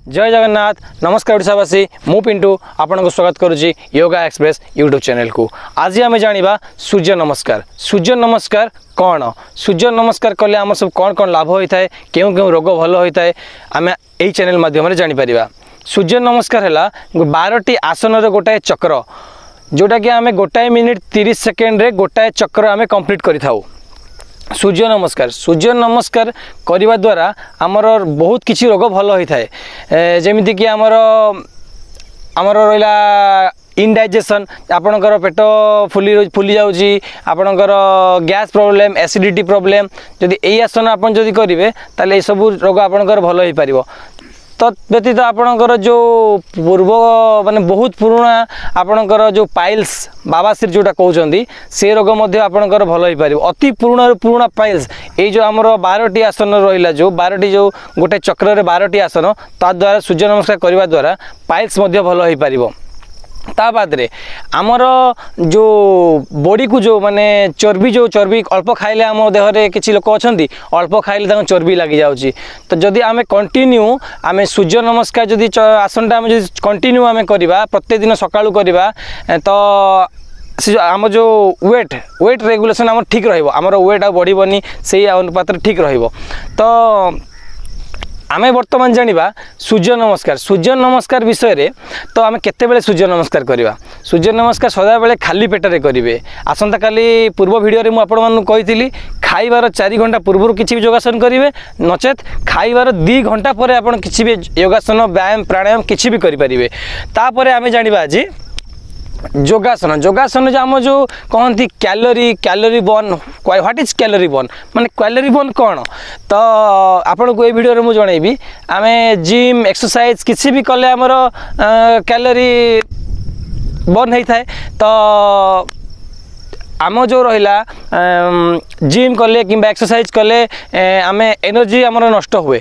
जय जगन्नाथ नमस्कार ओडिशावासी मु पिंटू आपन स्वागत करुच्ची योगा एक्सप्रेस यूट्यूब चैनल को। आज आम जाना सूर्य नमस्कार कौन सूर्य नमस्कार कले आम सब कौन कौन लाभ होता है क्यों क्यों रोग भल होता है आम यही चैनल माध्यम जापर। सूर्य नमस्कार है 12टी आसन गोटाए चक्र जोटा कि आम गोटाए मिनिट 30 सेकेंड रे गोटाए चक्र आम कंप्लीट करिथाउ। सूर्य नमस्कार करने द्वारा आमर बहुत किसी रोग भल होता है जमीती कि आमर रहा इनडाइजेशन आपणकर पेट फुली जाऊँगी आपणकर गैस प्रॉब्लम एसिडिटी प्रॉब्लम जदि यही आसन आप करेंगे ताले ये सब रोग आपणकर भल हो पार। तत्व्यतीत आपणकर जो पूर्व माने बहुत पुराना आपणकर जो पाइल्स बाबासिर जोटा कहते से रोग आपणकर भल हो पार। अति पुराना पाइल्स ये जो आमर 12टी आसन रहा जो 12टी जो गोटे चक्र 12टी आसन ता द्वारा सूर्य नमस्कार करने द्वारा पाइल्स भल हो पार। ता बाद रे आमर जो बॉडी को जो माने चर्बी अल्प खाइले आम देहरे किसी लोक अच्छा अल्प खाइले चर्बी लगी जाऊँगी। तो जदि आम कंटिन्यू आम सूर्य नमस्कार जदि आसनटा आम कंटिन्यू आम करवा प्रत्येक दिन सकाळु करवा तो आम जो वेट रेगुलेशन आम ठीक रहिबो आमर वेट आ बढ़िबनी से अनुपात ठीक रहिबो। तो आमे वर्तमान जानिबा सूर्य नमस्कार विषय रे। तो आमे केते बेले सूर्य नमस्कार करवा सूर्य नमस्कार सदा बेले खाली पेट रे करिवे। आसंता काली पूर्व वीडियो रे मु आपण मानु कहितली खाइबार 4 घंटा पूर्व किसी भी योगासन करिवे नचेत खाइबार 2 घंटा पर आपण किसी भी योगासन व्यायाम प्राणायाम किसी भी करि परिवे। तापर आमे जानिबा आज योगासन जो आम जो कहती calorie burn what is calorie burn माने कैलोरी बर्न कौन। तो आपन को ये वीडियो रे मु जणैबी आमे जिम एक्सरसाइज किसी भी कले आमर कैलोरी बर्न होता है। तो आम जो रहा जिम कले कि एक्सरसाइज कले आम एनर्जी आमर नष्ट हुए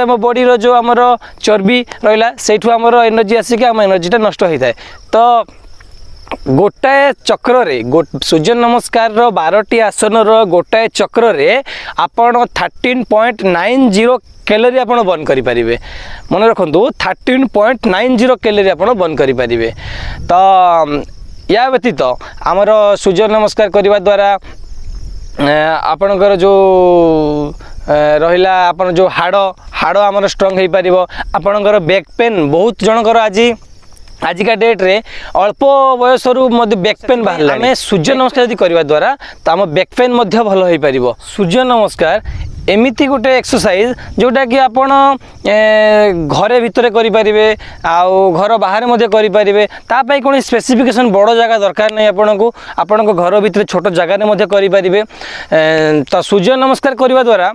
आम बॉडी रो जो आमर चर्बी रहा से एनर्जी आसिक आम एनर्जीटा नष्ट होता है। तो गोटाए चक्र रे सूर्य नमस्कार 12टी आसन गोटाए चक्र रे आपण 13.90 कैलोरी आपण बर्न करि परिबे। मन रखंतु 13.90 कैलोरी आपण बर्न करि परिबे। तो या व्यतीत आमर सूर्य नमस्कार करने द्वारा आपणकर जो रहिला आपन जो हाड़ आमर स्ट्रंग हो पार। आपणकर बैक पेन बहुत जनकर आजिका डेट रे अल्प बयस बैक पेन बाहर आम सूर्य नमस्कार यदि करने द्वारा तो आम बैक पेन भल हो पार। सूर्य नमस्कार एमिति गोटे एक्सरसाइज जोटा कि आपण घरे भितर करें आउ घर बाहर करें तापाई कौन स्पेसिफिकेशन बड़ जगह दरकार नहीं आपण को घर भितर छोट जगह करें। तो सूर्य नमस्कार करने द्वारा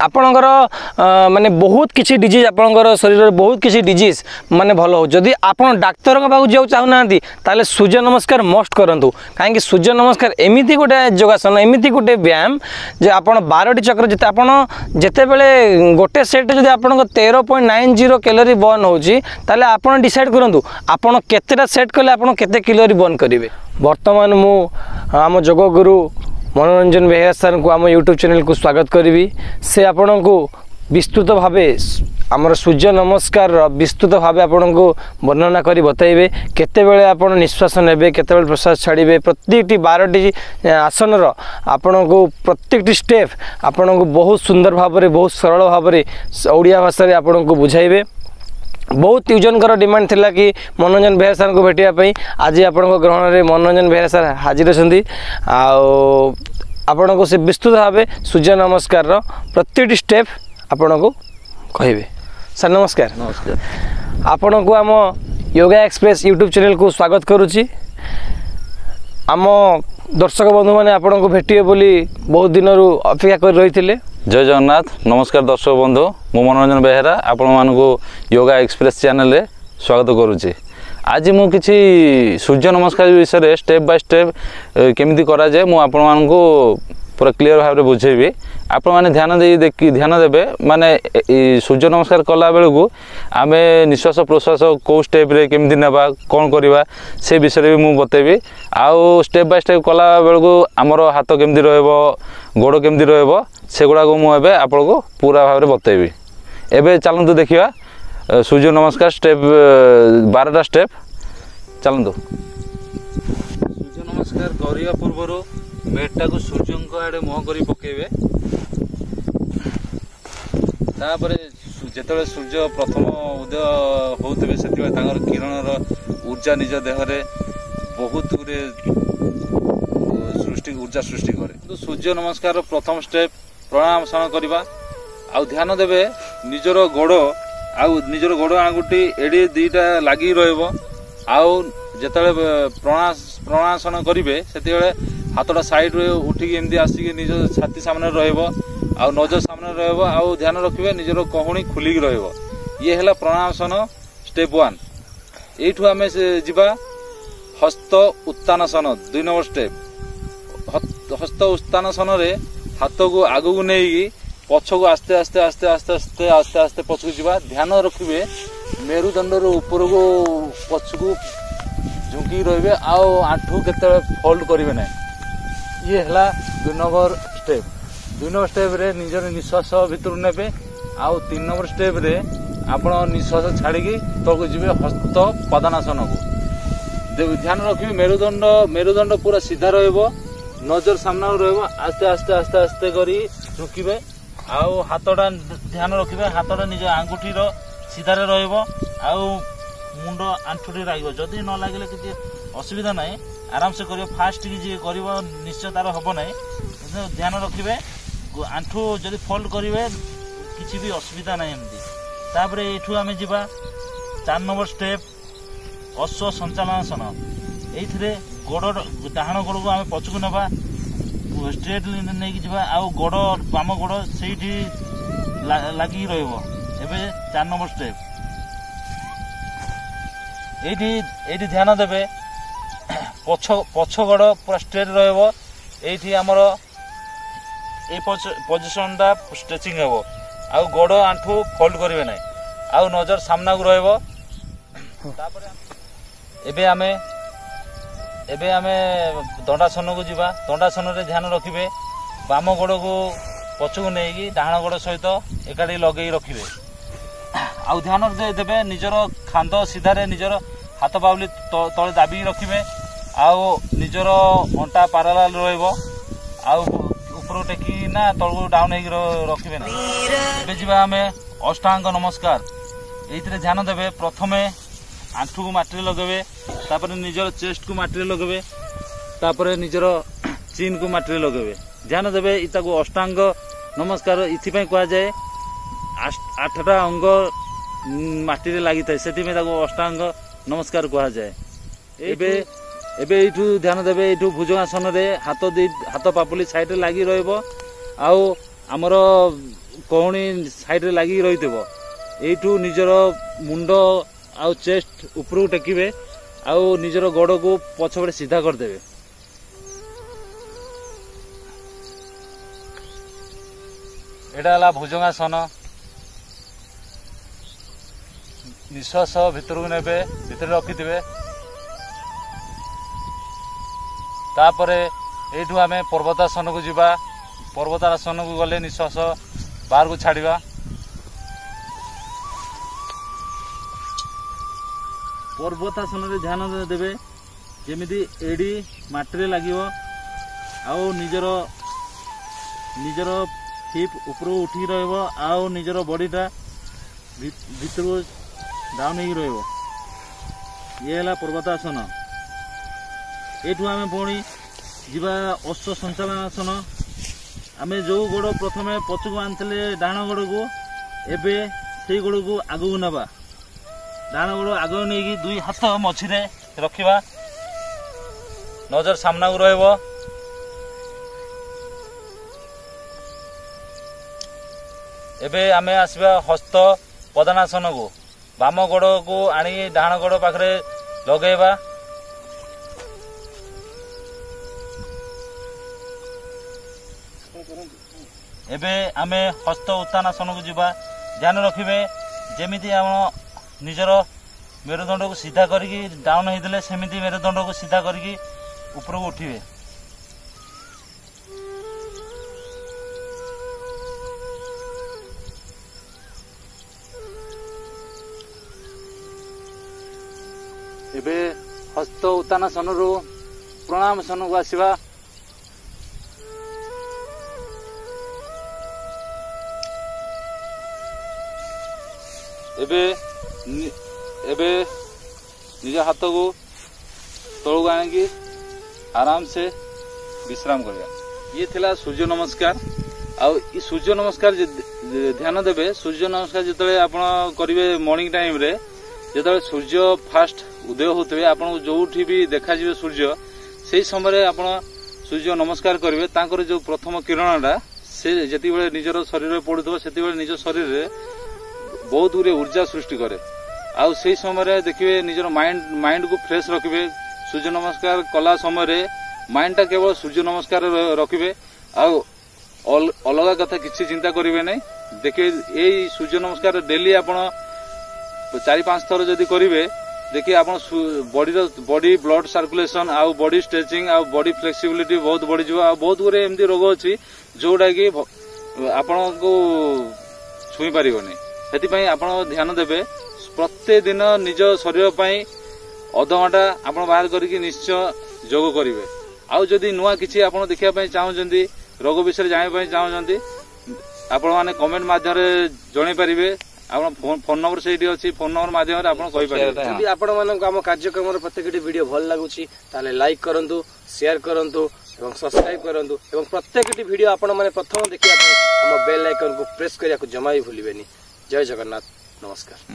आपणकर माने बहुत किसी डिजीज आपणकर शरीर बहुत किसी डिजीज माने भल हो। जदि आपन डाक्तर पाक जाऊ चाहूना ताले सूर्य नमस्कार मस्ट करंतु कहीं सूर्य नमस्कार एमिति गोटे योगासन एमिति गोटे व्यायाम जे आपन 12टी चक्र जिते आपन जेते बेले गोटे सेट जदि आपन 13.90 कैलोरी बर्न होची ताले आपन डिसाइड करंतु आपन केतेटा सेट कले आपन केते कैलोरी बर्न करिवे। वर्तमान मु आम योग गुरु मनोरंजन बेहेरा सर को आम यूट्यूब चैनल को स्वागत करी। से आपण को विस्तृत भाव आमर सूर्य नमस्कार विस्तृत भाव आपण को वर्णना करी बताइबे केते बेले आपण निश्वास नेबे केते बेले प्रश्वास छाड़िबे प्रत्येकटी 12टी आसन आपण को प्रत्येकटी स्टेप आपण को बहुत सुंदर भाव में बहुत सरल भाव में ओडिया भाषा आपण को बुझाइबे। बहुत यूजनकर डिमांड थिला कि मनोरंजन बेहेरा सर को भेटापी आज आपण ग्रहण में मनोरंजन बेहेरा सर हाजिर अच्छी आपण को से विस्तृत भाव सूर्य नमस्कार प्रत्येक स्टेप आपण को कहे। सर नमस्कार। नमस्कार आपण को आम योगा एक्सप्रेस यूट्यूब चैनल को स्वागत करुच्ची। आम दर्शक बंधु मैंने आपण को भेटे बोली बहुत दिन अपेक्षा कर रही थे। जय जगन्नाथ नमस्कार दर्शक बंधु मु मनोरंजन बेहेरा आपण मानकु योगा एक्सप्रेस चैनल रे स्वागत करुच्ची। आज मु किछि सूर्य नमस्कार विषय रे स्टेप बाय स्टेप केमिति करा जाय मु आपण मानकु पूरा क्लियर भाव में बुझेबी। आपण माने ध्यान देबे माने सूर्य नमस्कार कला बेलू आम निश्वास प्रश्वास कौ स्टेप रे केमिति नेबा कौन करवा से विषय भी मुझे बतेबी। आउ स्टेप बाय स्टेप कला बेलू आमर हाथ केमिति रहबो गोड़ केमिति रहबो सेगुड़ा को मुझे आपको पूरा भाव में बतेबी। एबे चलतु देखिए सूर्य नमस्कार स्टेप 12टा स्टेप चलतु। सूर्य नमस्कार करने पूर्व बेडटा को सूर्य आड़े मुह कर पकेबे। तापर जिते सूर्य प्रथम उदय होते से किरणर ऊर्जा निज देहरे बहुत गुरे ऊर्जा सृष्टि करे। सूर्य नमस्कार प्रथम स्टेप प्रणामासन करवा। आउ ध्यान देवे निजर गोड़ आंगुठी एडी दीटा लगी रहा। जिते प्रणामासन करेंगे से हाथटा साइड उठिकी एमती आसिक निज छाती सामने रहा। नजर सामने रहा। ध्यान रखिए निजर कहूणी खुलिक रहा। ये है प्रणामासन स्टेप 1। यू आम जा हस्त उत्तानासन 2 नंबर स्टेप। हस्त उत्तानासन हाथ को आग को नहीं पछक आस्ते आस्ते आस्ते आस्ते आस्ते आस्ते आस्ते पछक जा। ध्यान रखिए मेरुदंड ऊपर को पछक झुंकी रे। आंठू के फोल्ड करेंगे ना। ये है 2 नंबर स्टेप। 2 नंबर स्टेप रे निजर निश्वास भितर ने। 3 नंबर स्टेप रे आपण निश्वास छाड़िकी तक जी हस्त पदानासन को। ध्यान रखिए मेरुदंड पूरा सीधा रहा। नजर सामना रहा। आस्ते आस्ते आस्ते आस्ते करी झुकिबे। हाथटा ध्यान रखिए हाथटा निज आंगुठीर सीधार मुंड आंठुटी लगे। जदि न लगे किसी असुविधा ना आराम से कर फास्ट की जी कर निश्चय तार हम ना। ध्यान रखिए आंठू जदि फोल्ड करेंगे किसी भी असुविधा ना। एमती तापर ये आम जा 4 नंबर स्टेप अश्व संचालनासन। ये गोड़ डाहाण गोड़ को आम पछक नवा स्ट्रेट नहीं जा। गोड़ बाम गोड़ से लगी रे। 4 नंबर स्टेप ये ध्यान देवे पछ गोड़ पूरा स्ट्रेट रमर ये पोजिशन टा स्ट्रेचिंग हे। गोड़ आंठू फोल्ड करेंगे ना। नजर सामना को एबे आमे दंडासन को जीवा। दंडासन रे ध्यान रखिए बाम गोड़ को पछक नहीं डाहाण गोड़ सहित एकाठी लगे रखिए। ध्यान देवे निजर खांद सीधारे निजर हाथ बावली तले दाबी रखिए। निजर अंटा पारालाल रहिबो। ऊपर टेकी ना तलू डाउन रखिए ना। एबे जीवा आमे अष्टांग नमस्कार। ये ध्यान देवे प्रथमे आंठू को माटी लगेबे। तापर निजर चेस्ट को माटी लगेबे। तापर निजर चिन को माटी लगेबे। ध्यान देवे इताको अष्टांग नमस्कार इथिपाई कहा जाए 8टा अंग माटी रे लागि थाए सेति में ताको अष्टांग नमस्कार कहा जाए। एबे इठू ध्यान देवे इठू भुजंगासन रे हाथ पापुली साइड रे लागि रहइबो। आमर कहूणी साइड रे लागि रहितबो। एठू निजर मुंड आउ चेस्ट ऊपर को टेकिबे। निजर गोड़ को पछपटे सीधा करदेवे। एटा भुजंगासन। निश्वास भितर को नेबे भितर रखिथिबे। तापरे एठू आमे पर्वतासन को जीवा। पर्वतासन को गले निश्वास बाहर को छाड़िबा। पर्वतासन रे ध्यान देवे जेमिति एडी माटी लगे। निजर हिप ऊपर उठी रहा। निजर बॉडीटा भीतर को डाउन हो रहा। ये है पर्वतासन। एठू आम पुणी जीवा अश्व संचालनासन। आम जो गोड़ प्रथम पछक आनते डाण गोड़ को एबे से गोड़ को आगू नवा। डाण गोड़ आग नहीं 2 हाथ मझीरे रखिबा। नजर सामना को रहइबो। एबे आमे आसबा हस्त पदानासन को। बाम गोड़ को आनी डाण गोड़ पाखरे लगेबा। एबे आमे हस्त उत्तानासन को जीवा। ध्यान रखिबे जेमिति आम निजर मेरुदंड को सीधा करके डाउन होते सेमिति मेरुदंड को सीधा करके ऊपर को उठिबे। ଏବେ ହସ୍ତ ଉତ୍ତାନାସନରୁ ପ୍ରଣାମାସନକୁ ଆସିବା। ଏବେ ଏବେ ନିଜ ହାତକୁ ତଳକୁ ଆଣିକି आराम से विश्राम करवा। ये थिला सूर्य नमस्कार। आउ ई सूर्य नमस्कार ध्यान देबे सूर्य नमस्कार जिते आप करेंगे मॉर्निंग टाइम रे जिते सूर्य फास्ट उदय होते आपन जोठी भी देखा जीवे सूर्य से समय आप सूर्य नमस्कार करेंगे तांकर जो प्रथम किरणटा से जति बेले निजर शरीर में पड़ुथबो सेति बेले निज शरीर रे बहुत गुरे ऊर्जा सृष्टि करे। आउ से समय देखिए निजर माइंड को फ्रेश रखिए। सूर्य नमस्कार कला समय माइंड टा केवल सूर्य नमस्कार रखिए अलग कथा किसी चिंता करेंगे नहीं। देखिए यही सूर्य नमस्कार डेली आप 4-5 थर जदि करेंगे देखिए आप बॉडी ब्लड सर्कुलेशन आउ बॉडी स्ट्रेचिंग आउ बॉडी फ्लेक्सिबिलिटी बहुत बढ़ी बहुत गुरे एमती रोग अच्छी जोटा कि आपण को छुई पारिबनी। सेति आप ध्यान देवे प्रत्येक दिन निज शरीर पर अध घंटा आप बाहर करके निश्चय योग करेंगे। आउ जदि नुआ किसी आप देखा चाहते रोग विषय जानापी चाहते आपण मैंने कमेंट माध्यम जन पारे। फोन नंबर से अच्छी फोन नंबर माध्यम यदि आपण आम कार्यक्रम प्रत्येक वीडियो भल लगुच लाइक करूँ शेयर करूँ और सब्सक्राइब करूँ और प्रत्येक वीडियो आपण मैंने प्रथम देखा आम बेल आइकन को प्रेस करने को जमा भी भूलें। जय जगन्नाथ नमस्कार।